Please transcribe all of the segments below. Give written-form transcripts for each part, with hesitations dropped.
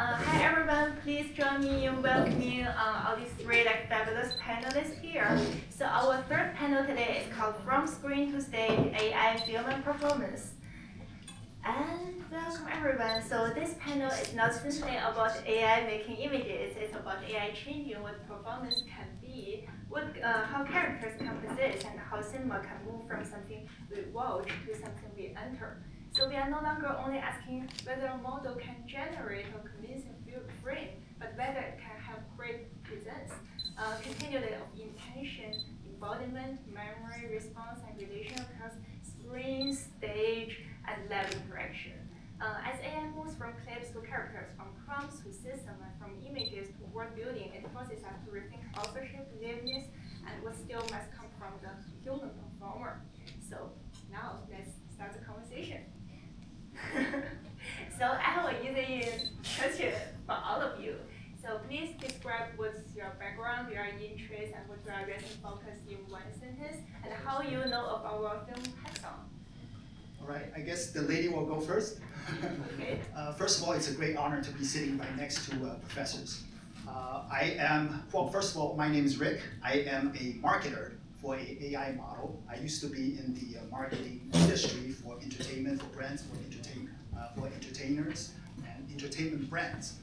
Hi everyone, please join me in welcoming all these three fabulous panelists here. So our third panel today is called From Screen to Stage, AI Film and Performance. And welcome everyone. So this panel is not simply about AI making images, it's about AI changing what performance can be, how characters can possess, and how cinema can move from something we watch to something we enter. So we are no longer only asking whether a model can generate a convincing frame, but whether it can have great presence, continuity of intention, embodiment, memory, response, and relation across screen, stage, and live interaction. As AI moves from clips to characters, from prompts to system, and from images to world building, it forces us to rethink authorship, liveness, and what still must come from the human performer. So now let's start the conversation. So I have an easy question for all of you. So please describe what's your background, your interests, and what you are recent focus in one sentence, and how you know of our film hackathon. All right, I guess the lady will go first. Okay. First of all, it's a great honor to be sitting right next to professors. First of all, my name is Rick. I am a marketer for an AI model. I used to be in the marketing industry for entertainment, for brands, for entertainers, and entertainment brands.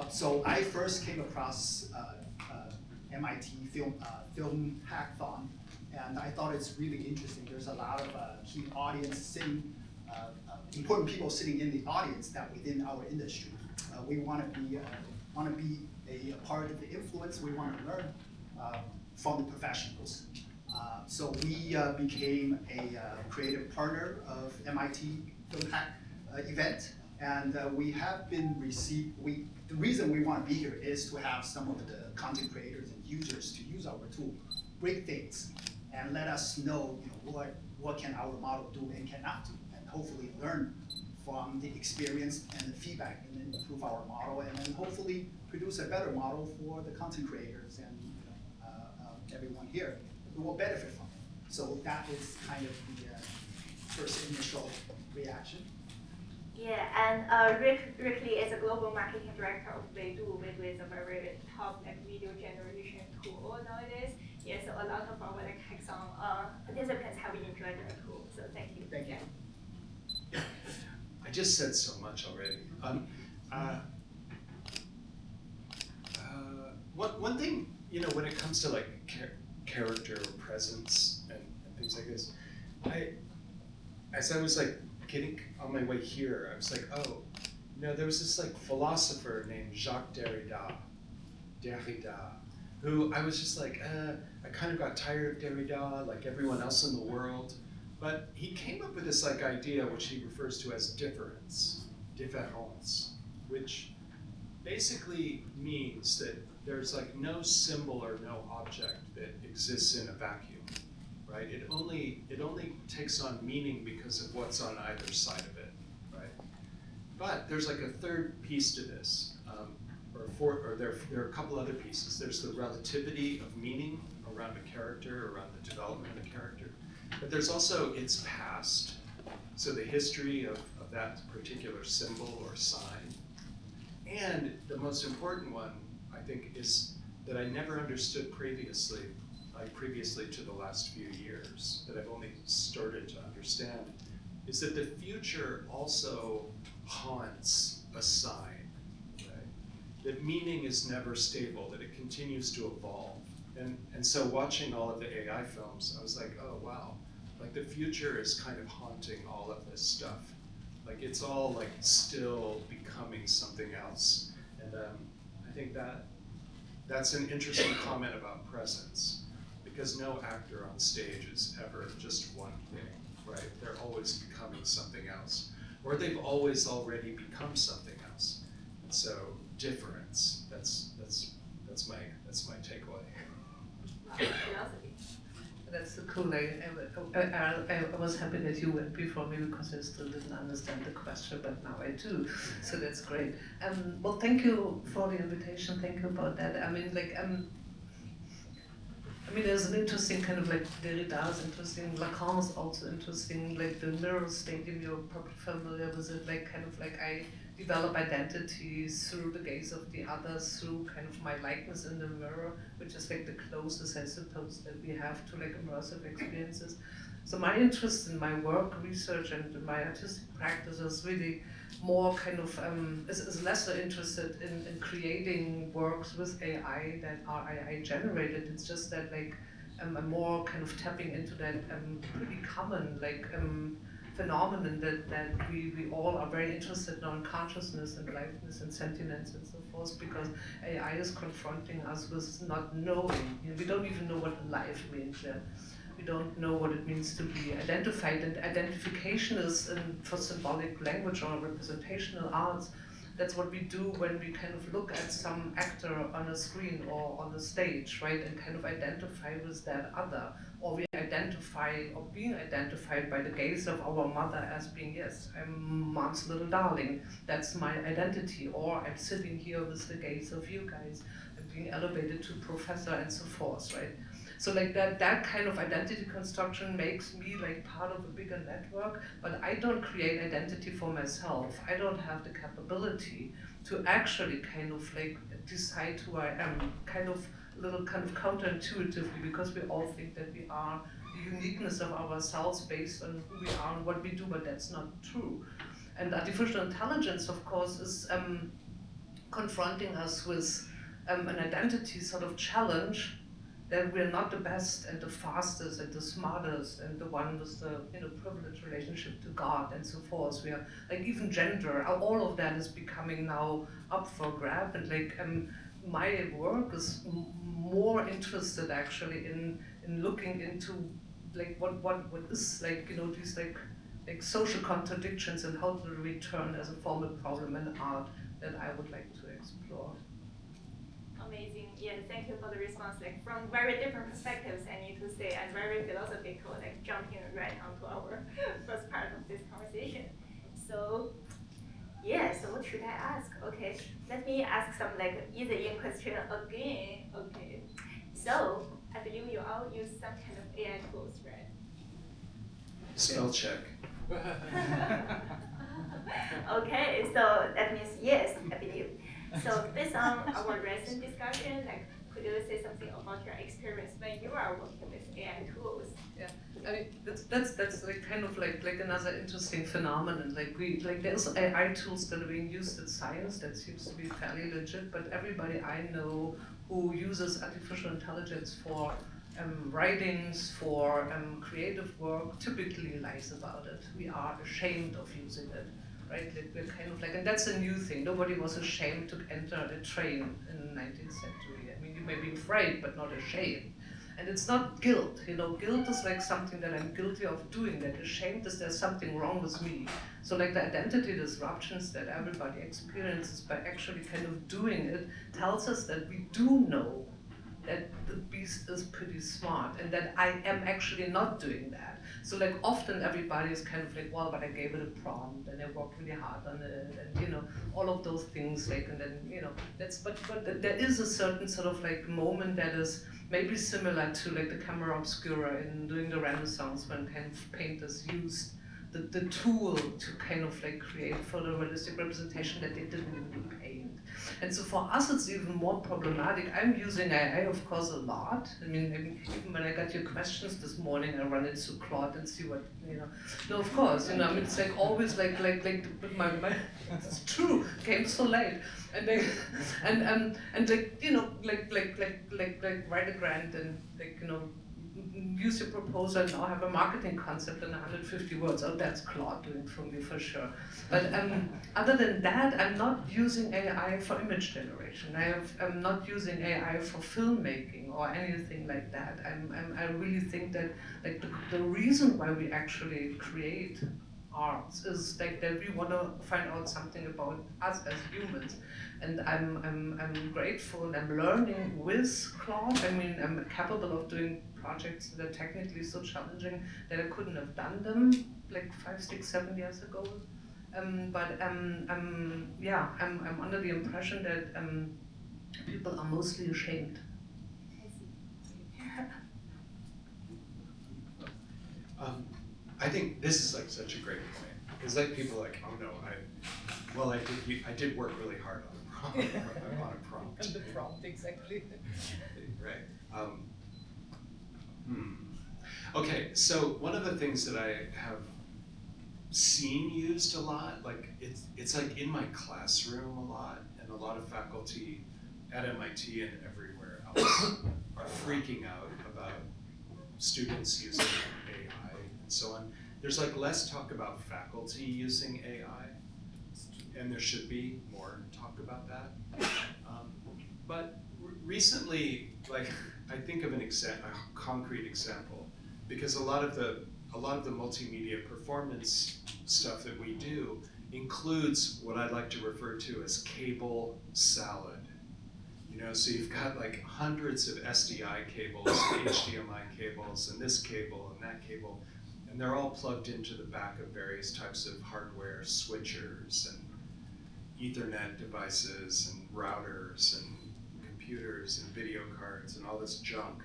So I first came across MIT film hackathon, and I thought it's really interesting. There's a lot of key audience sitting, important people sitting in the audience that within our industry. We want to be a part of the influence. We want to learn from the professionals. So we became a creative partner of MIT Film Hack event, and we have been the reason we want to be here is to have some of the content creators and users to use our tool, break things, and let us know, what can our model do and cannot do, and hopefully learn from the experience and the feedback, and then improve our model, and then hopefully produce a better model for the content creators and everyone here who will benefit from it. So that is kind of the first initial reaction. Yeah, and Rick Lee is a global marketing director of Baidu, which is a very top video generation tool nowadays. Yeah, so a lot of our hackathon participants have enjoyed the tool. So thank you. Thank you. Yeah. I just said so much already. One thing, when it comes to character presence and things like this, as I was getting on my way here, I was like, oh, there was this philosopher named Jacques Derrida, who I was just I kind of got tired of Derrida, like everyone else in the world. But he came up with this idea which he refers to as différance, which basically means that there's no symbol or no object that exists in a vacuum, right? It only takes on meaning because of what's on either side of it, right? But there's a third piece to this, there are a couple other pieces. There's the relativity of meaning around a character, around the development of a character. But there's also its past, so the history of that particular symbol or sign. And the most important one, I think, is that I never understood previously to the last few years, that I've only started to understand, is that the future also haunts a sign, right? That meaning is never stable, that it continues to evolve. And so watching all of the AI films, I was like, oh wow, the future is kind of haunting all of this stuff. It's all still becoming something else. And I think that's an interesting comment about presence, because no actor on stage is ever just one thing, right? They're always becoming something else, or they've always already become something else. And so difference, that's my takeaway. Philosophy. That's so cool. I was happy that you went before me because I still didn't understand the question, but now I do. So that's great. Well, thank you for the invitation. Thank you about that. I mean, I mean, there's an interesting kind of like Derrida is interesting, Lacan is also interesting, like the mirror stadium, you're probably familiar with it, like kind of like I develop identity through the gaze of the others, through kind of my likeness in the mirror, which is like the closest, I suppose, that we have to like immersive experiences. So my interest in my work, research, and my artistic practice is really more kind of, is lesser interested in creating works with AI that are AI generated. It's just that like, I'm more kind of tapping into that pretty common like phenomenon that we all are very interested in on consciousness and likeness and sentience and so forth, because AI is confronting us with not knowing. You know, we don't even know what life means. Yeah? We don't know what it means to be identified, and identification is for symbolic language or representational arts. That's what we do when we kind of look at some actor on a screen or on a stage, right, and kind of identify with that other, or we identify or being identified by the gaze of our mother as being, yes, I'm mom's little darling, that's my identity, or I'm sitting here with the gaze of you guys, I'm being elevated to professor and so forth, right? So like that kind of identity construction makes me like part of a bigger network, but I don't create identity for myself. I don't have the capability to actually kind of like decide who I am, kind of a little kind of counterintuitively, because we all think that we are the uniqueness of ourselves based on who we are and what we do, but that's not true. And artificial intelligence, of course, is confronting us with an identity sort of challenge, that we're not the best and the fastest and the smartest and the one with the privileged relationship to God and so forth. We are like even gender, all of that is becoming now up for grab, and like my work is more interested actually in looking into like what is like these like social contradictions and how to return as a formal problem in art that I would like to explore. Amazing. Yeah, thank you for the response. Like from very different perspectives, I need to say, and very philosophical, like jumping right onto our first part of this conversation. So, yeah, so what should I ask? Okay, let me ask some like easy question again. Okay, so I believe you all use some kind of AI tools, right? Spell check. Okay, so that means yes, I believe. So based on our recent discussion, like, could you say something about your experience when you are working with AI tools? Yeah, I mean that's like kind of like another interesting phenomenon. Like there's AI tools that are being used in science that seems to be fairly legit, but everybody I know who uses artificial intelligence for writings, for creative work, typically lies about it. We are ashamed of using it. Right, like we're kind of like, and that's a new thing. Nobody was ashamed to enter a train in the 19th century. I mean, you may be afraid, but not ashamed. And it's not guilt. Guilt is like something that I'm guilty of doing. That ashamed is there's something wrong with me. So like the identity disruptions that everybody experiences by actually kind of doing it tells us that we do know that the beast is pretty smart and that I am actually not doing that. So like often everybody is kind of like, well, but I gave it a prompt and I worked really hard on it, and all of those things, like, and then that's but there is a certain sort of like moment that is maybe similar to like the camera obscura in during the Renaissance, when kind of painters used the tool to kind of like create photorealistic representation that they didn't really paint. And so for us, it's even more problematic. I'm using AI, of course, a lot. I mean, even when I got your questions this morning, I run it through Claude and see what, No, of course, I mean, it's like always like my it's true, came so late. And they, and like write a grant and use your proposal and now have a marketing concept in 150 words. Oh, that's Claude doing for me for sure. But other than that, I'm not using AI for image generation. I'm not using AI for filmmaking or anything like that. I really think that like the reason why we actually create arts is like that we want to find out something about us as humans. And I'm grateful and I'm learning with Claude. I mean, I'm capable of doing projects that are technically so challenging that I couldn't have done them like 5, 6, 7 years ago. But I'm under the impression that people are mostly ashamed. I see. I think this is like such a great point. It's like people are like, oh no, I did work really hard on a prompt. On a prompt. And the prompt, exactly. Right. Okay, so one of the things that I have seen used a lot, like it's like in my classroom a lot, and a lot of faculty at MIT and everywhere else are freaking out about students using AI and so on. There's like less talk about faculty using AI, and there should be more talk about that. But recently, like I think of a concrete example, because a lot of the multimedia performance stuff that we do includes what I'd like to refer to as cable salad. You know, so you've got like hundreds of SDI cables, HDMI cables, and this cable and that cable, and they're all plugged into the back of various types of hardware, switchers and Ethernet devices and routers and computers and video cards and all this junk.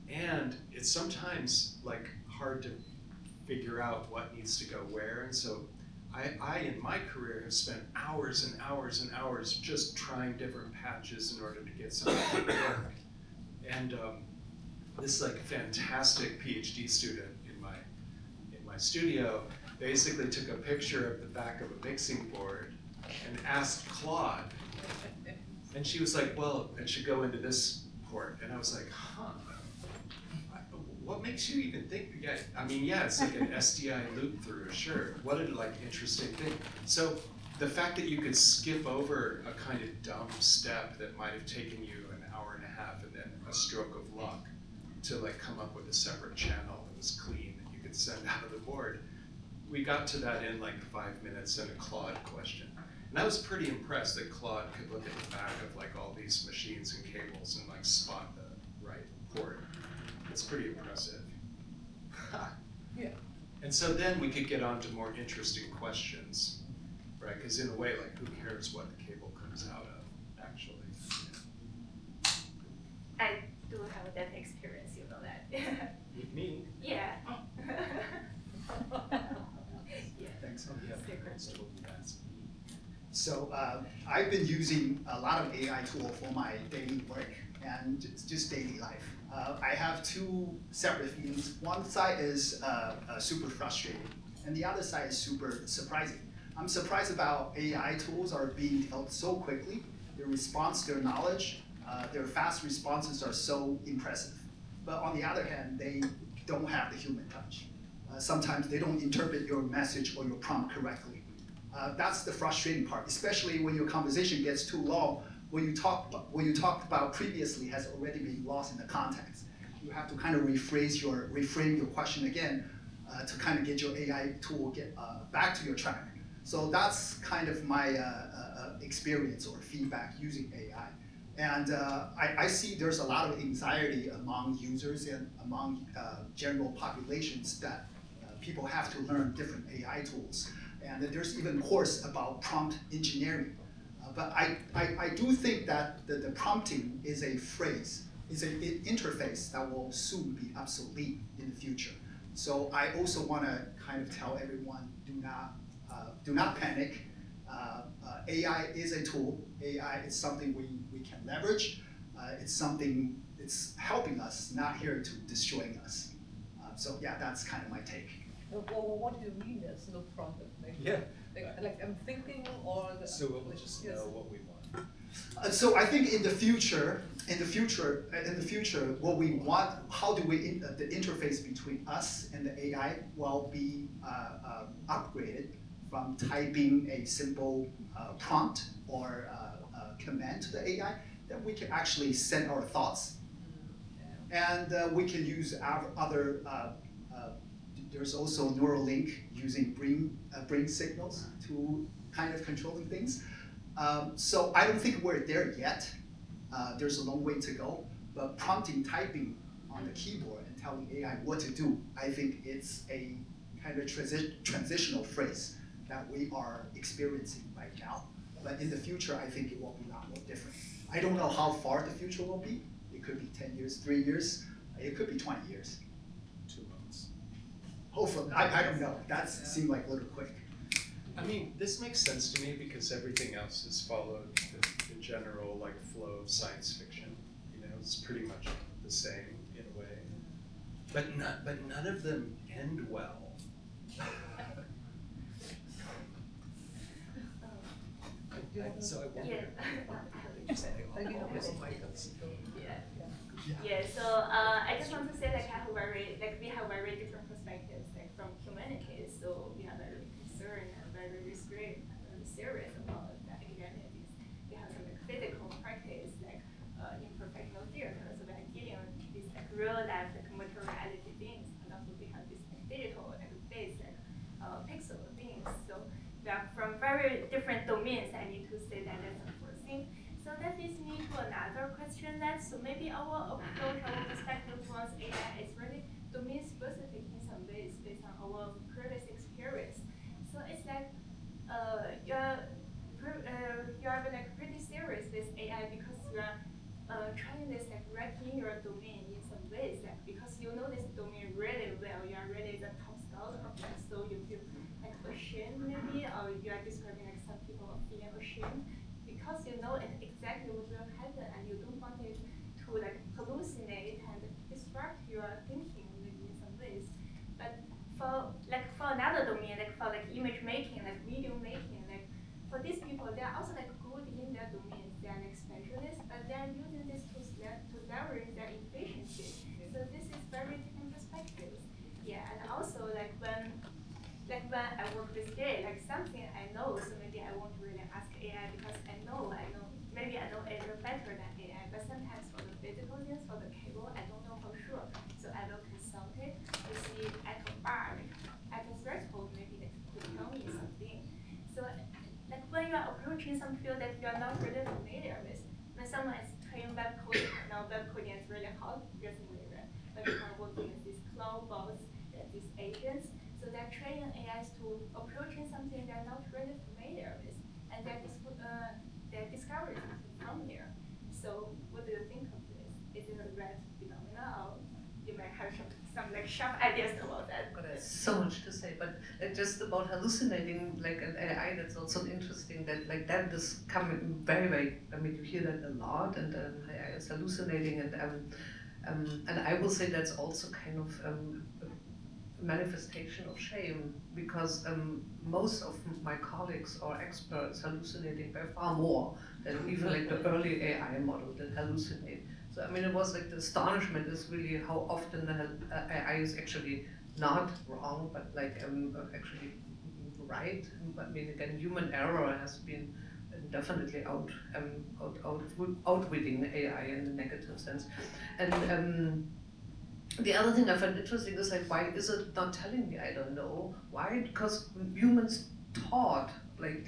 And it's sometimes like hard to figure out what needs to go where. And so I in my career have spent hours and hours and hours just trying different patches in order to get something to work. And this like fantastic PhD student in my studio basically took a picture of the back of a mixing board and asked Claude. And she was like, well, it should go into this port. And I was like, huh. What makes you even think? Yeah, I mean, yeah, it's like an SDI loop through, sure. What a like interesting thing. So the fact that you could skip over a kind of dumb step that might have taken you an hour and a half and then a stroke of luck to like come up with a separate channel that was clean that you could send out of the board. We got to that in like 5 minutes and a Claude question. And I was pretty impressed that Claude could look at the back of like all these machines and cables and like spot the right port. It's pretty impressive. Yeah. And so then we could get on to more interesting questions, right? Because in a way, like, who cares what the cable comes out of, actually? I do have that experience, you know that. With me? Yeah. Thanks. Secret. So I've been using a lot of AI tool for my daily work and just daily life. I have two separate feelings. One side is super frustrating, and the other side is super surprising. I'm surprised about AI tools are being developed so quickly. Their response, their knowledge, their fast responses are so impressive. But on the other hand, they don't have the human touch. Sometimes they don't interpret your message or your prompt correctly. That's the frustrating part, especially when your conversation gets too long. What you talked about previously has already been lost in the context. You have to kind of reframe your question again to kind of get your AI tool back to your track. So that's kind of my experience or feedback using AI. And I see there's a lot of anxiety among users and among general populations that people have to learn different AI tools. And there's even a course about prompt engineering. But I do think that the prompting is a phrase, is an interface that will soon be obsolete in the future. So I also want to kind of tell everyone, do not panic. AI is a tool. AI is something we can leverage. It's helping us, not here to destroying us. So yeah, that's kind of my take. Well, what do you mean there's no prompt? Yeah. Like I'm thinking, or So it will just know what we want. So I think in the future, what we want, how do we the interface between us and the AI will be upgraded from typing a simple prompt or command to the AI, that we can actually send our thoughts, and we can use our other. There's also Neuralink using brain signals to kind of controlling things. So I don't think we're there yet. There's a long way to go. But prompting typing on the keyboard and telling AI what to do, I think it's a kind of transitional phrase that we are experiencing right now. But in the future, I think it will be a lot more different. I don't know how far the future will be. It could be 10 years, 3 years. It could be 20 years. 2 months. Hopefully, I don't know. That seemed like a little quick. I mean, this makes sense to me because everything else has followed the general like flow of science fiction. You know, it's pretty much the same in a way, but none of them end well. So I wonder. Yeah. So I just want to say like we have very different perspectives like from humanity. So we are very concerned and very restrained and very serious about the academics. We have some like physical practice like in professional theater. So we are dealing with these like real life like materiality things, and also we have this like digital like base like pixel things. So we are from very different domains. I need to say that that's the first thing. So that leads me to another question so maybe our approach, our perspective towards AI is really domain specific in some ways based on our previous experience. So it's like you're like pretty serious with AI because you are trying this like right in your domain in some ways, like because you know this domain really well, you are really the top scholar of it, so you feel like ashamed maybe, or you are describing like some people are feeling ashamed because you know exactly what will happen and you don't want it to like hallucinate and disrupt your thinking maybe in some ways. But for another domain, like for like image making, like video making, like for these people, they are also like good in their domains. They are like specialists, but they are using this to leverage their efficiency. So this is very different perspectives. Yeah, and also like when I work with Jay, like something I know, so maybe I won't really ask AI because maybe I know AI better than AI, but sometimes for the physical things, for the cable, I don't know for sure. So I will consult it to see at a bar, like at a threshold, maybe it could tell me something. So like when you are approaching some field that you are not really familiar with, when someone is trying web coding, now web coding is really hot recently, right? When you are working with these cloud bots, these agents, so they're training AIs to approaching something they're not really familiar with, and they're discovering something from there. So what do you think of this? Is it a red phenomenon, or you might have some like sharp ideas about that? There's so much to say, but just about hallucinating like an AI, that's also interesting that like that is coming very, very, I mean, you hear that a lot, and AI is hallucinating, and I will say that's also kind of a manifestation of shame, because most of my colleagues or experts hallucinating by far more than even like the early AI model that hallucinate. So I mean, it was like the astonishment is really how often the AI is actually not wrong, but like actually right. I mean, again, human error has been definitely outwitting AI in the negative sense, and. The other thing I find interesting is like, why is it not telling me? I don't know. Why? Because humans taught like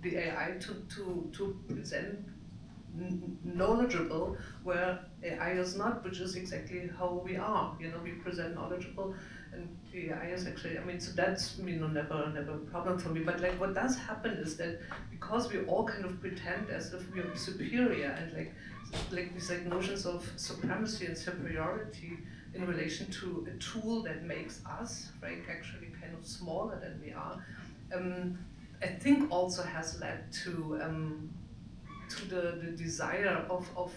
the AI to present knowledgeable where AI is not, which is exactly how we are. You know, we present knowledgeable, and the AI is actually. I mean, so that's never a problem for me. But like, what does happen is that because we all kind of pretend as if we are superior, and like these like notions of supremacy and superiority in relation to a tool that makes us, right, actually kind of smaller than we are, I think also has led to the desire of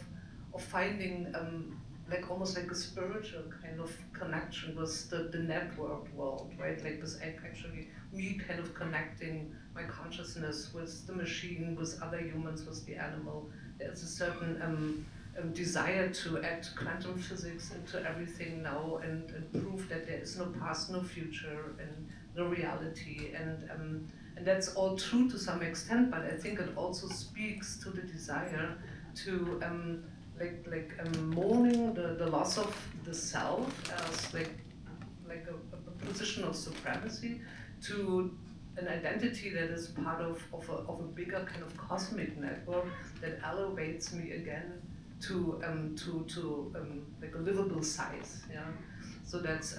finding like almost like a spiritual kind of connection with the networked world, right? Like this actually me kind of connecting my consciousness with the machine, with other humans, with the animal. There's a certain desire to add quantum physics into everything now and prove that there is no past, no future, and no reality. And that's all true to some extent, but I think it also speaks to the desire to mourning the loss of the self as like a position of supremacy to an identity that is part of a bigger kind of cosmic network that elevates me again to like a livable size. Yeah. So that's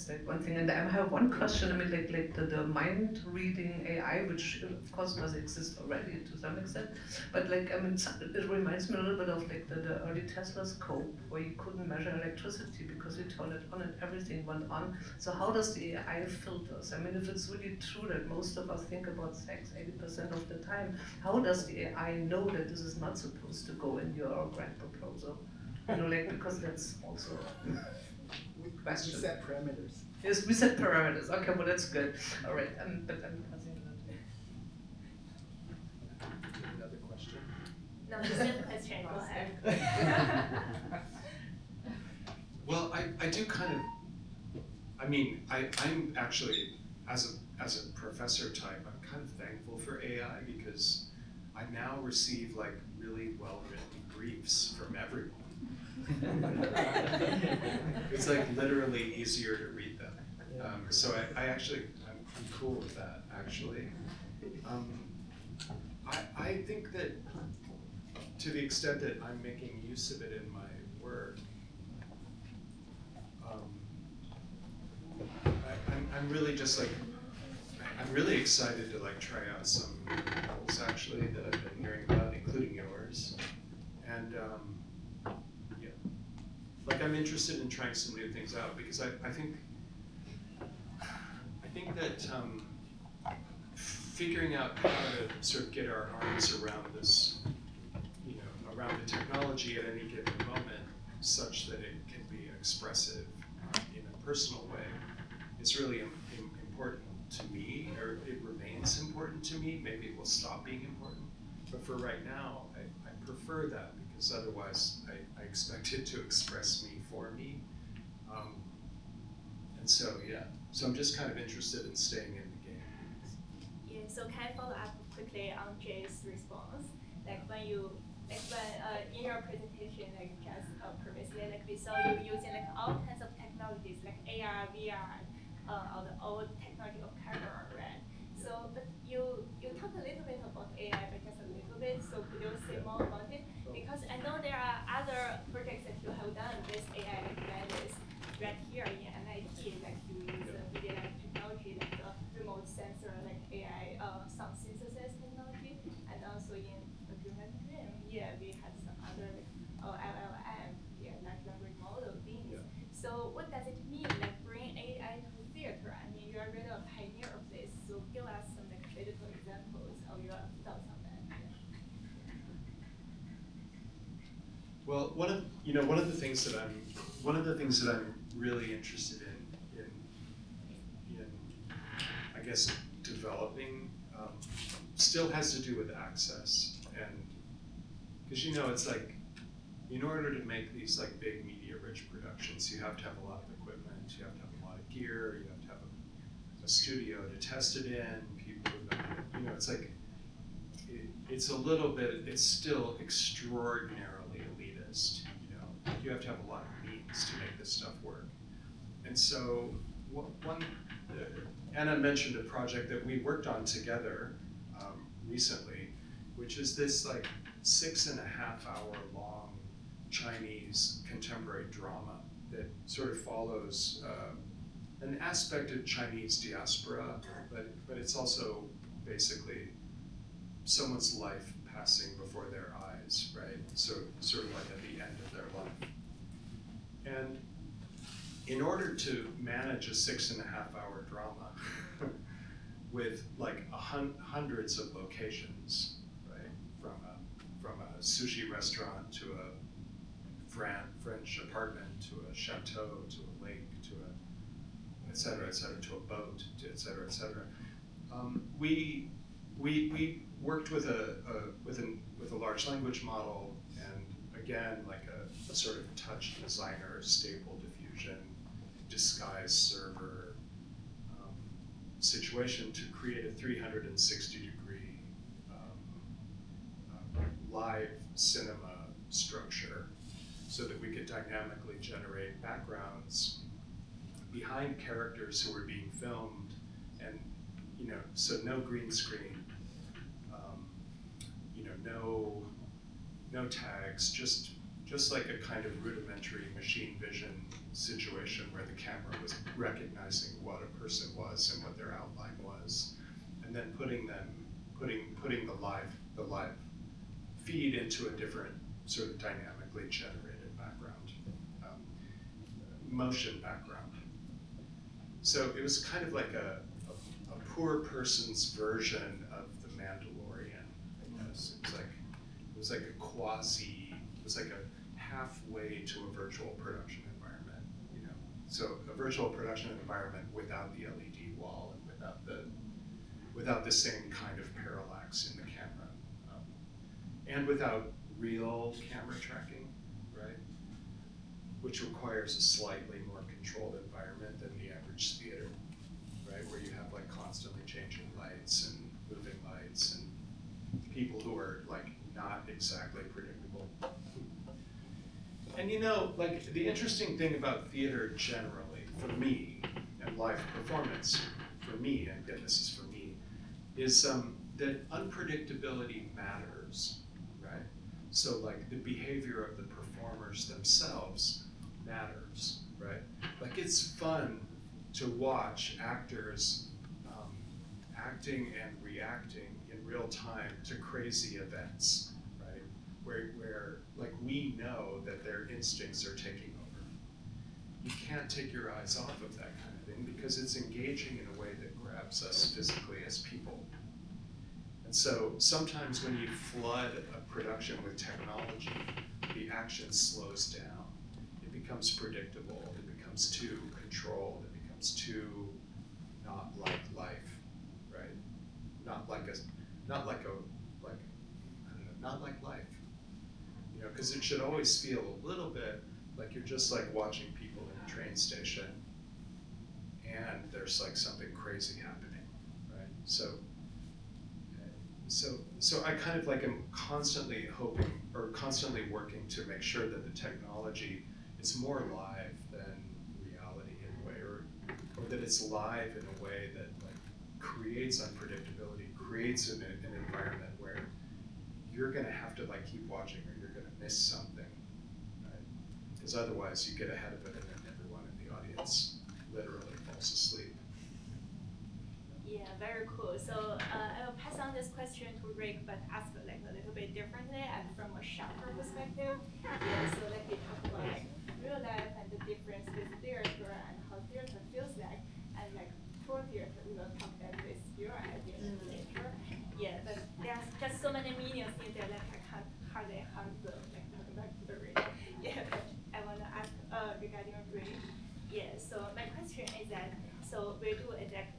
like one thing. And I have one question. I mean, like the mind reading AI AI, which of course does exist already to some extent, but like, I mean, it reminds me a little bit of like the early Tesla scope, where you couldn't measure electricity because you turned it on and everything went on. So how does the AI filters? I mean, if it's really true that most of us think about sex 80% of the time, how does the AI know that this is not supposed to go in your grant proposal? You know, like, because that's also We question. set parameters. Yes, we set parameters. Okay, well that's good. All right, but I'm passing it on to you. Another question? No, the same question, go ahead. Well, I do kind of, I mean, I'm actually, as a professor type, I'm kind of thankful for AI because I now receive like really well-written briefs from everyone. It's like literally easier to read them. So I actually, I'm cool with that, actually. I think that to the extent that I'm making use of it in my work, I'm really just like, I'm really excited to like try out some models actually that I've been hearing about, including yours. And yeah, like I'm interested in trying some new things out because I think that figuring out how to sort of get our arms around this, you know, around the technology at any given moment, such that it can be expressive in a personal way, is really important to me, or it remains important to me. Maybe it will stop being important, but for right now, I prefer that because otherwise I expect it to express me for me. And so, yeah, so I'm just kind of interested in staying in the game. Yeah, so can I follow up quickly on Jay's response? Like when you, like when in your presentation, like just previously, like we saw you using like all kinds of technologies like AR, VR, all the old technology of camera, right? So, but you talk a little bit about AI, but just a little bit. So could you say more about it? Because I know there are other projects that you have done with AI, like Panelists, right here in MIT, like you use video technology, like the remote sensor, like AI sound synthesis technology, and also in the human dream, yeah, we had some other like LLM, yeah, large language model things. Yeah. So what does it mean, like bring AI to theater? I mean, you are really a pioneer of this, so give us some like physical examples of your thoughts on that. Well, one of the things that I'm really interested in I guess developing still has to do with access, and because it's like in order to make these like big media-rich productions, you have to have a lot of equipment, you have to have a lot of gear, you have to have a studio to test it in, people who know, it's like it's a little bit, it's still extraordinarily elitist, you have to have a lot of means to make this stuff work. And so Anna mentioned a project that we worked on together recently, which is this like 6.5 hour long Chinese contemporary drama that sort of follows an aspect of Chinese diaspora, but it's also basically someone's life passing before their eyes, right? So sort of like at the end of their life. And in order to manage a 6.5 hour drama with like hundreds of locations, right? From a sushi restaurant to a French apartment to a chateau to a lake to a et cetera, to a boat, to et cetera. We worked with a large language model, and again like a sort of touch designer, stable diffusion, disguise server situation to create a 360-degree live cinema structure, so that we could dynamically generate backgrounds behind characters who were being filmed, and so no green screen, no tags, just like a kind of rudimentary machine vision situation where the camera was recognizing what a person was and what their outline was. And then putting the live feed into a different sort of dynamically generated background, motion background. So it was kind of like a poor person's version of the Mandalorian, I guess. It was like a halfway to a virtual production environment, you know. So a virtual production environment without the LED wall and without the same kind of parallax in the camera, and without real camera tracking, right? Which requires a slightly more controlled environment than the average theater, right? Where you have like constantly changing lights and moving lights and people who are like not exactly predictable. And you know, like the interesting thing about theater generally, for me, and live performance, for me, and again, this is for me, is that unpredictability matters, right? So like the behavior of the performers themselves matters, right? Like it's fun to watch actors acting and reacting in real time to crazy events, right? Where like we know that their instincts are taking over. You can't take your eyes off of that kind of thing because it's engaging in a way that grabs us physically as people. And so sometimes when you flood a production with technology, the action slows down. It becomes predictable, it becomes too controlled, it becomes too not like life, right? Not like life. You know, because it should always feel a little bit like you're just like watching people in a train station and there's like something crazy happening, right? So I kind of like am constantly hoping or constantly working to make sure that the technology is more live than reality in a way, or that it's live in a way that like creates unpredictability, creates an environment where you're gonna have to like keep watching or you're gonna miss something, right? Because otherwise you get ahead of it and then everyone in the audience literally falls asleep. Yeah, very cool. So I will pass on this question to Rick, but ask like a little bit differently and from a sharper perspective. Yeah, so like we talk about like real life and the difference with theater and how theater feels like, and like for theater we will talk about this your idea later. Yeah, but there's just so many meanings in there that I can't hardly answer like talk back to the Rick. Yeah, but I wanna ask regarding Rick. Yeah, so my question is that so we do it like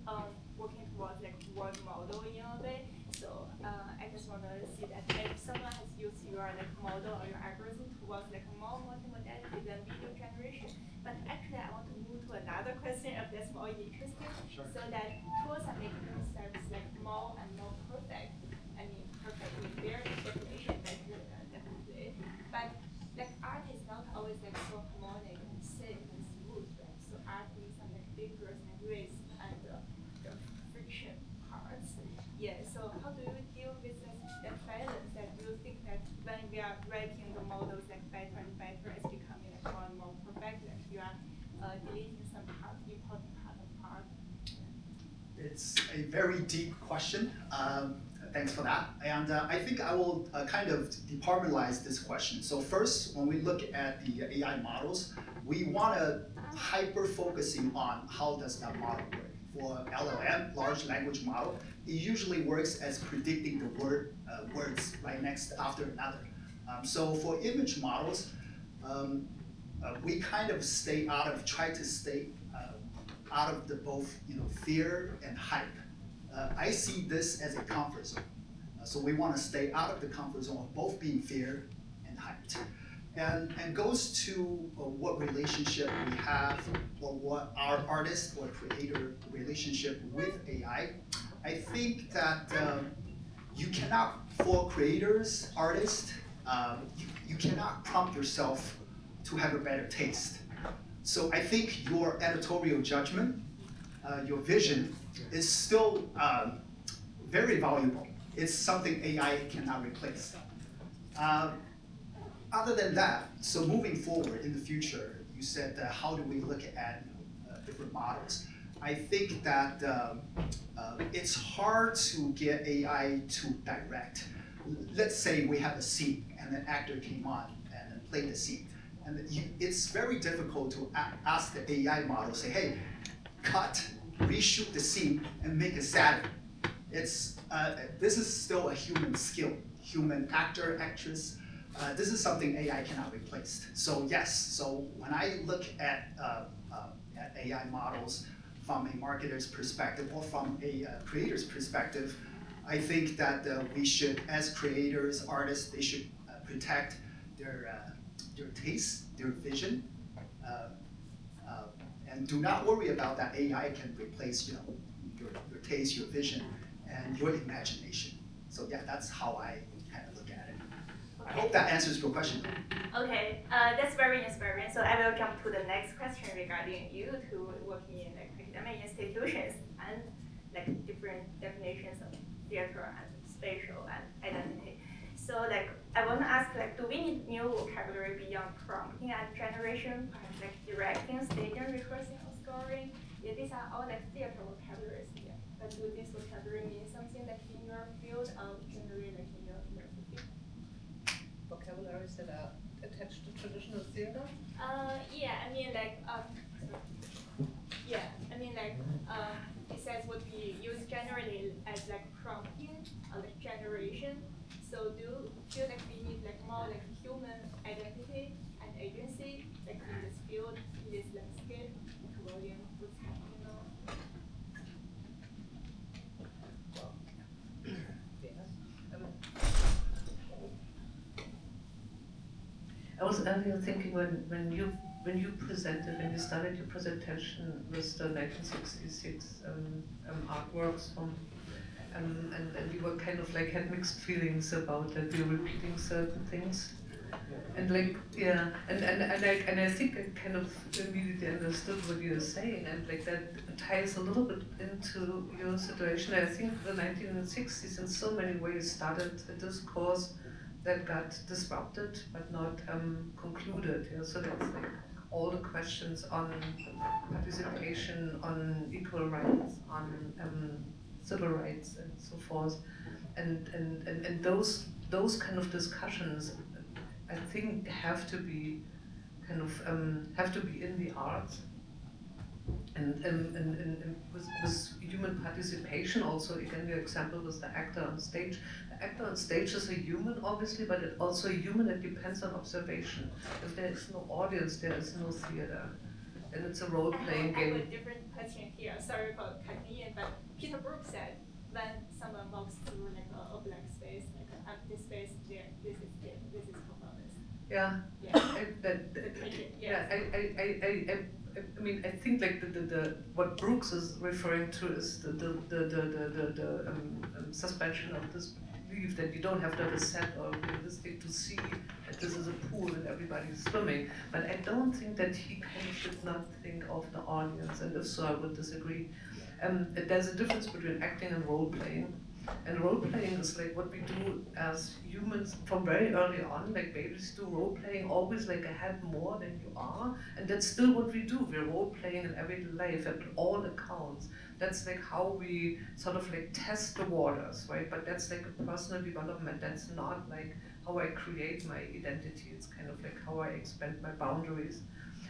working towards like word model in a way. So I just want to see that if someone has used your like model or your algorithm towards like more multimodality than video generation, but actually I want to move to another question if that's more interesting. Sure. So that tools are making themselves like more and more perfect. I mean, perfect with their definition, like definitely. But like art is not always like so harmonic and safe and smooth, right? So art needs some like figures and risk and the friction parts. Yeah, so how do you deal with that balance that you think that when we are writing the models like better and better, it's becoming like more and more perfect, like you are deleting some part, important part of art? It's a very deep question. Thanks for that. And I think I will kind of departmentalize this question. So first, when we look at the AI models, we want to hyper-focusing on how does that model work. For LLM, large language model, it usually works as predicting the words right next after another. So for image models, we kind of try to stay out of the both fear and hype. I see this as a comfort zone. So we want to stay out of the comfort zone of both being feared and hyped. And goes to what relationship we have or what our artist or creator relationship with AI. I think that you cannot, for creators, artists, you cannot prompt yourself to have a better taste. So I think your editorial judgment, your vision is still very valuable. It's something AI cannot replace. Other than that, so moving forward in the future, you said how do we look at different models? I think that it's hard to get AI to direct. Let's say we have a scene and an actor came on and then played the scene. And it's very difficult to ask the AI model, say, hey, cut, reshoot the scene and make it sadder. This is still a human skill, human actor, actress. This is something AI cannot replace. So yes, so when I look at AI models from a marketer's perspective or from a creator's perspective, I think that we should, as creators, artists, they should protect their taste, their vision, and do not worry about that AI can replace your taste, your vision, and your imagination. So yeah, that's how I kind of look at it. I hope that answers your question. Okay, that's very inspiring. So I will jump to the next question regarding you two working in like academic institutions and like different definitions of theater and spatial and identity. So like I want to ask, like, do we need new vocabulary beyond prompting and generation, perhaps like directing, staging, rehearsing, or scoring? Yeah, these are all like theater vocabularies here. But do this vocabulary mean something like in your field, generally like in your university? Vocabularies that are attached to traditional theater? Yeah, I mean like it says what we use generally as like prompting or like generation. So do you feel like we need like more like human identity and agency like in this field, in this landscape, like William, what's happening now? I was earlier thinking when you presented, when you started your presentation with the 1966 artworks from, and you were kind of like had mixed feelings about that you're repeating certain things, and like yeah, and I think I kind of immediately understood what you were saying, and like that ties a little bit into your situation. I think the 1960s in so many ways started a discourse that got disrupted but not concluded. Yeah? So that's like all the questions on participation, on equal rights, on civil rights, and so forth, and those kind of discussions, I think, have to be kind of have to be in the arts, and with human participation also. Again, your example was the actor on stage. The actor on stage is a human, obviously, but it's also a human that depends on observation. If there is no audience, there is no theater, and it's a role-playing game. I have a different question here. Sorry for cutting in, but Peter Brook said when someone walks through like a blank space, like an empty space, there, this is theater, this is performance. Yeah. Yeah. I mean, I think like the what Brooks is referring to is the suspension of this belief that you don't have to have a set or realistic to see that this is a pool and everybody's swimming. But I don't think that he kind of did not think of the audience, and if so, I would disagree. There's a difference between acting and role playing. And role playing is like what we do as humans from very early on, like babies do role playing always like a head more than you are, and that's still what we do. We're role playing in everyday life at all accounts. That's like how we sort of like test the waters, right? But that's like a personal development. That's not like how I create my identity. It's kind of like how I expand my boundaries.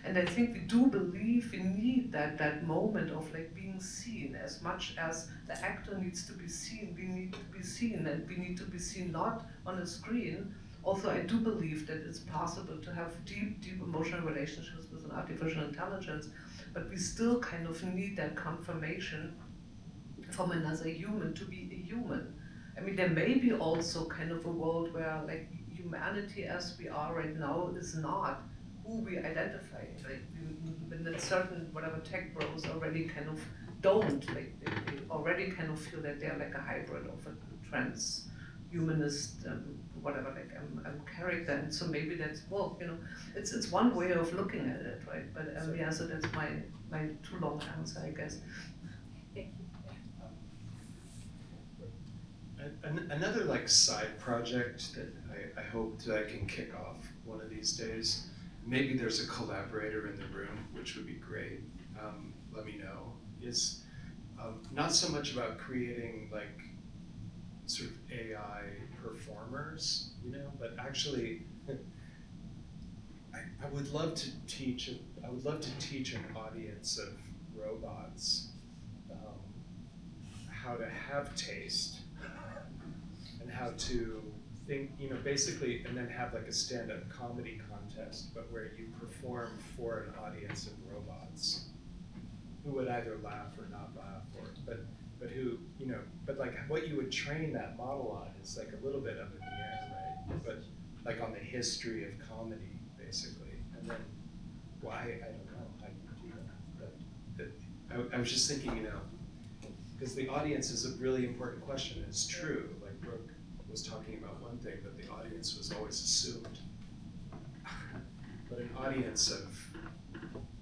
And I think we do believe we need that moment of like being seen. As much as the actor needs to be seen, we need to be seen, and we need to be seen not on a screen. Also, I do believe that it's possible to have deep emotional relationships with an artificial intelligence, but we still kind of need that confirmation from another human to be a human. I mean, there may be also kind of a world where like humanity as we are right now is not who we identify. Like when a certain whatever tech bros already kind of don't, like they already kind of feel that they're like a hybrid of a transhumanist whatever like character, and so maybe that's, well, you know, it's one way of looking at it, right? But yeah, so that's my too long answer, I guess. Thank you. Another like side project that I hope that I can kick off one of these days. Maybe there's a collaborator in the room, which would be great. Let me know. is not so much about creating like sort of AI performers, you know, but actually, I would love to teach an audience of robots how to have taste and how to think, you know, basically, and then have like a stand-up comedy contest, but where you perform for an audience of robots who would either laugh or not laugh, or but who, you know, but like what you would train that model on is like a little bit up in the air, right? But like on the history of comedy, basically, and then why, I don't know how you do that. I was just thinking, you know, because the audience is a really important question. It's true, like Brooke was talking about one thing, that the audience was always assumed. But an audience of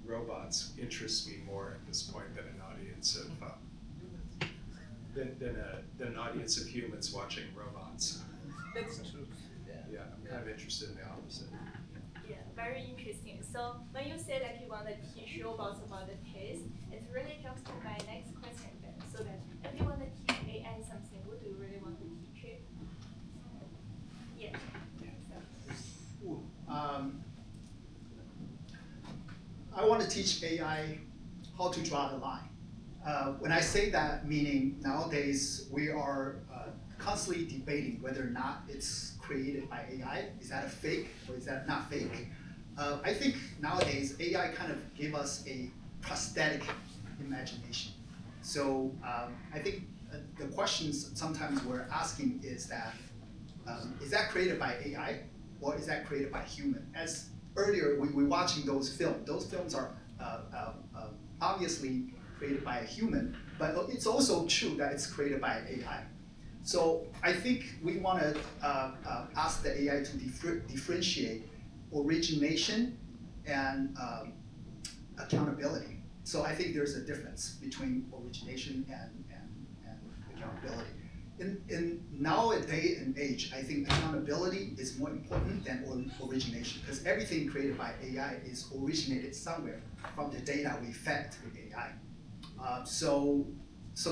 robots interests me more at this point than an audience of than an audience of humans watching robots. That's true. Yeah, I'm kind of interested in the opposite. Yeah, very interesting. So when you say that you want to teach robots about the taste, it really jumps to my next question then. So that if you want to teach AI something, would you really want to teach it? Yeah. So. I want to teach AI how to draw the line. When I say that, meaning nowadays we are constantly debating whether or not it's created by AI. Is that a fake or is that not fake? I think nowadays AI kind of gave us a prosthetic imagination. So I think the questions sometimes we're asking is that created by AI or is that created by human? As earlier we were watching those films. Those films are obviously created by a human, but it's also true that it's created by AI. So I think we want to ask the AI to differentiate origination and accountability. So I think there's a difference between origination and accountability. In nowadays and age, I think accountability is more important than origination, because everything created by AI is originated somewhere from the data we fed to the AI. So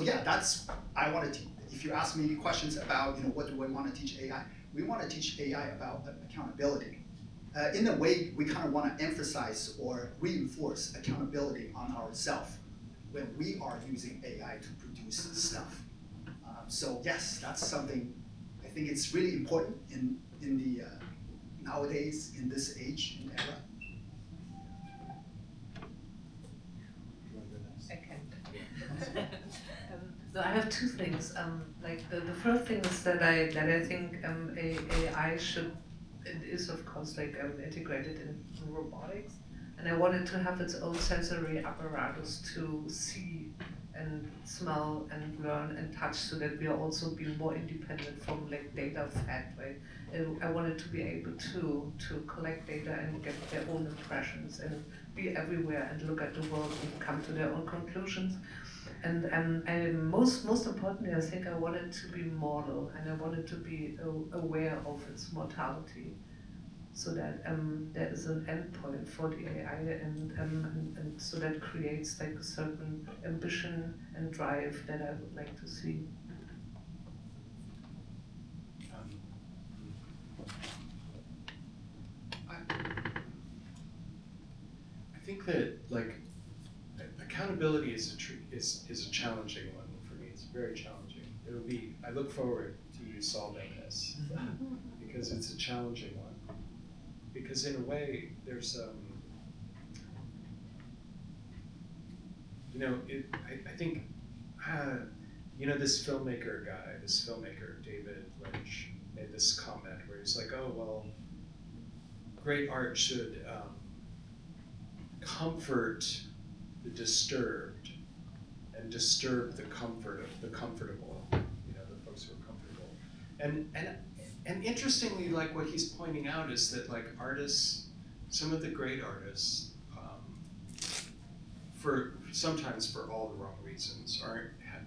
yeah, that's I wanted to. If you ask me questions about what do I want to teach AI, we want to teach AI about accountability. In a way, we kind of want to emphasize or reinforce accountability on ourselves when we are using AI to produce stuff. So yes, that's something I think it's really important in the nowadays in this age and era. I can't. So I have two things. Like the first thing is that I think AI should, it is of course like integrated in robotics, and I want it to have its own sensory apparatus to see and smell and learn and touch, so that we are also being more independent from like data fed, right? I want it to be able to collect data and get their own impressions and be everywhere and look at the world and come to their own conclusions. And most importantly, I think I want it to be mortal, and I want it to be aware of its mortality, so that there is an endpoint for the AI, and so that creates like a certain ambition and drive that I would like to see. I think that like accountability is a challenging one for me. It's very challenging. It will be. I look forward to you solving this because it's a challenging one. Because in a way, there's I think this filmmaker David Lynch made this comment where he's like, oh well, great art should comfort the disturbed and disturb the comfort of the comfortable, the folks who are comfortable. And interestingly, like what he's pointing out is that like artists, some of the great artists, sometimes for all the wrong reasons,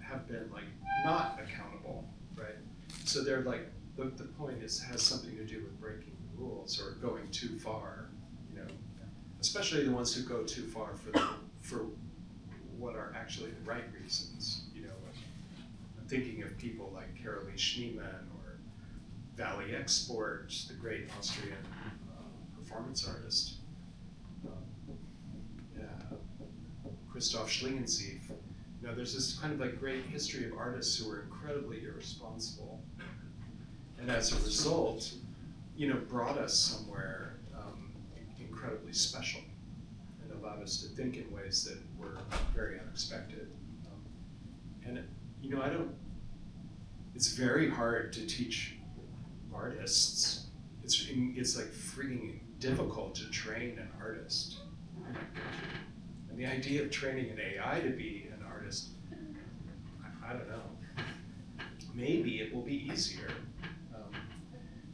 have been like not accountable, right? So they're like the point has something to do with breaking the rules or going too far, especially the ones who go too far for what are actually the right reasons. You know, I'm thinking of people like Caroline Schneemann or Valley Export, the great Austrian performance artist. Christoph Schlingensief. You know, there's this kind of like great history of artists who were incredibly irresponsible, and as a result, you know, brought us somewhere incredibly special and allowed us to think in ways that were very unexpected. And you know, it's very hard to teach artists. It's like freaking difficult to train an artist. And the idea of training an AI to be an artist, I don't know. Maybe it will be easier.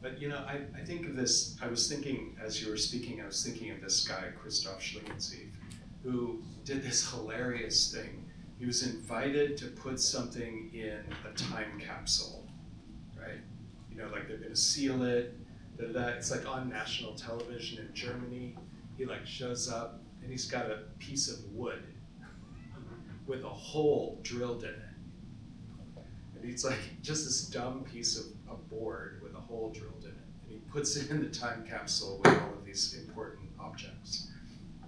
But you know, I think of this, I was thinking, as you were speaking, I was thinking of this guy, Christoph Schlingensief, who did this hilarious thing. He was invited to put something in a time capsule, right? You know, like they're gonna seal it, it's like on national television in Germany. He like shows up and he's got a piece of wood with a hole drilled in it. And he's like, just this dumb piece of a board with a hole drilled in it. And he puts it in the time capsule with all of these important objects.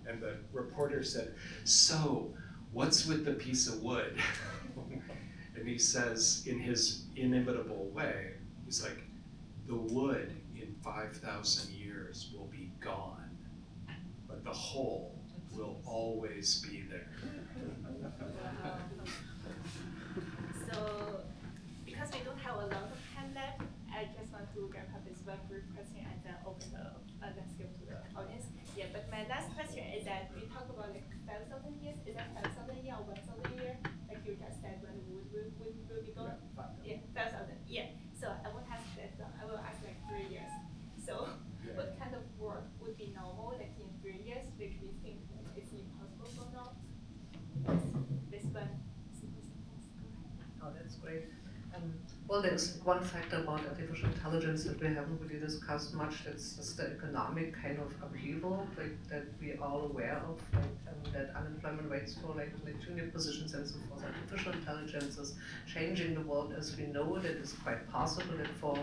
And the reporter said, "So, what's with the piece of wood?" And he says, in his inimitable way, he's like, "The wood in 5,000 years will be gone, but the hole will always be there." So, because we don't have a lot of time left, I just want to wrap up this one brief question and then open the landscape to the audience. Yeah, but my last question is that we talk about like 5,000 years. Is that 5,000 years or 1,000 years? Like you just said, when the wood will be gone? Yeah, 5,000. Yeah. So I won't ask that. I will ask like 3 years. So what kind of work would be normal like in 3 years, which we think it's impossible for now? This one. Oh, that's great. Well, there's one factor about artificial intelligence that we haven't really discussed much. That's just the economic kind of upheaval, like that we are all aware of, like, that unemployment rates for like junior positions and so forth. Artificial intelligence is changing the world as we know it. It is quite possible that for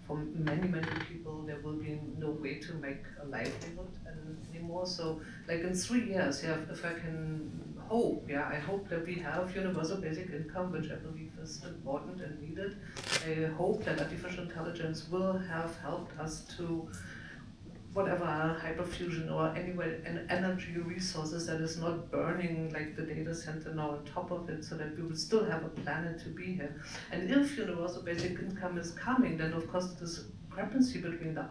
many people there will be no way to make a livelihood anymore. So, like in 3 years, yeah, if I can hope, I hope that we have universal basic income, which I believe is important and needed. I hope that artificial intelligence will have helped us to whatever hyperfusion or anyway an energy resources that is not burning like the data center now on top of it, so that we will still have a planet to be here. And if universal basic income is coming, then of course the discrepancy between the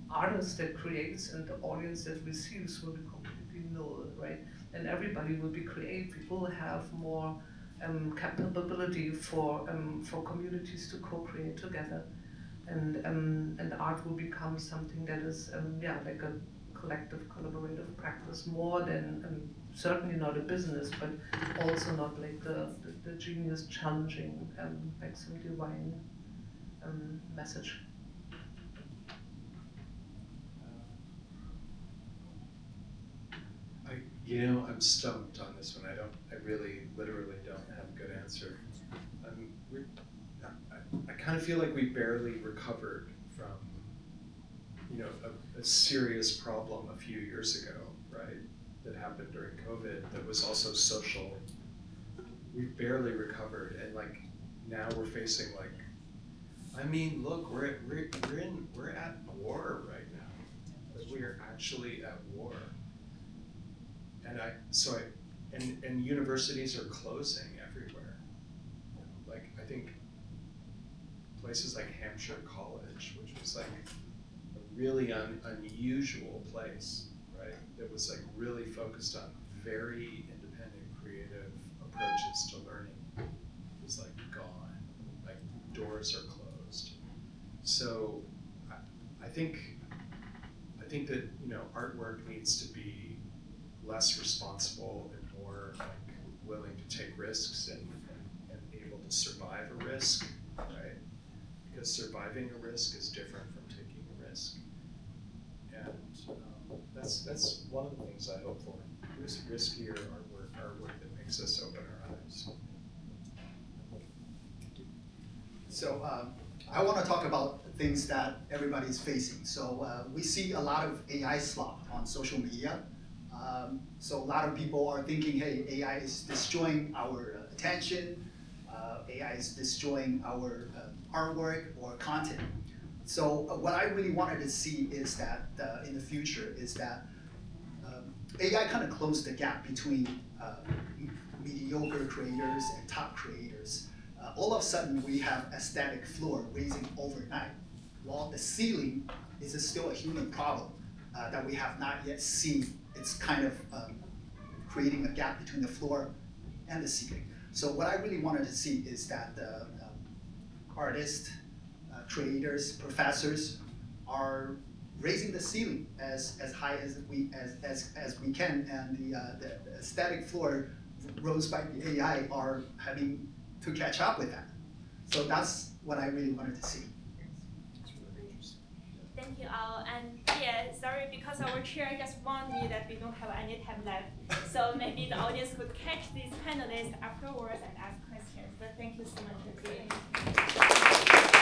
artist that creates and the audience that receives will be completely null, right? And everybody will be creative. We will have more capability for communities to co-create together, and art will become something that is like a collective collaborative practice more than certainly not a business, but also not like the genius challenging like some divine message. You know, I'm stumped on this one. I really, literally don't have a good answer. I kind of feel like we barely recovered from, you know, a serious problem a few years ago, right? That happened during COVID that was also social. We barely recovered, and like now we're facing like, I mean, look, we're at war right now. Like, we are actually at war. And universities are closing everywhere. You know, like I think places like Hampshire College, which was like a really unusual place, right? That was like really focused on very independent, creative approaches to learning. It was like gone, like doors are closed. So I think that, you know, artwork needs to be less responsible and more like willing to take risks and able to survive a risk, right? Because surviving a risk is different from taking a risk. And that's one of the things I hope for, riskier artwork that makes us open our eyes. So I want to talk about things that everybody's facing. So we see a lot of AI slop on social media. So a lot of people are thinking, hey, AI is destroying our attention. AI is destroying our artwork or content. So what I really wanted to see is that in the future is that AI kind of closed the gap between mediocre creators and top creators. All of a sudden, we have aesthetic floor raising overnight, while the ceiling is still a human problem that we have not yet seen. It's kind of creating a gap between the floor and the ceiling. So what I really wanted to see is that artists, creators, professors are raising the ceiling as high as we can, and the aesthetic floor rose by the AI are having to catch up with that. So that's what I really wanted to see. Thank you all. And yeah, sorry, because our chair just warned me that we don't have any time left. So maybe the audience could catch these panelists afterwards and ask questions. But thank you so much for doing it.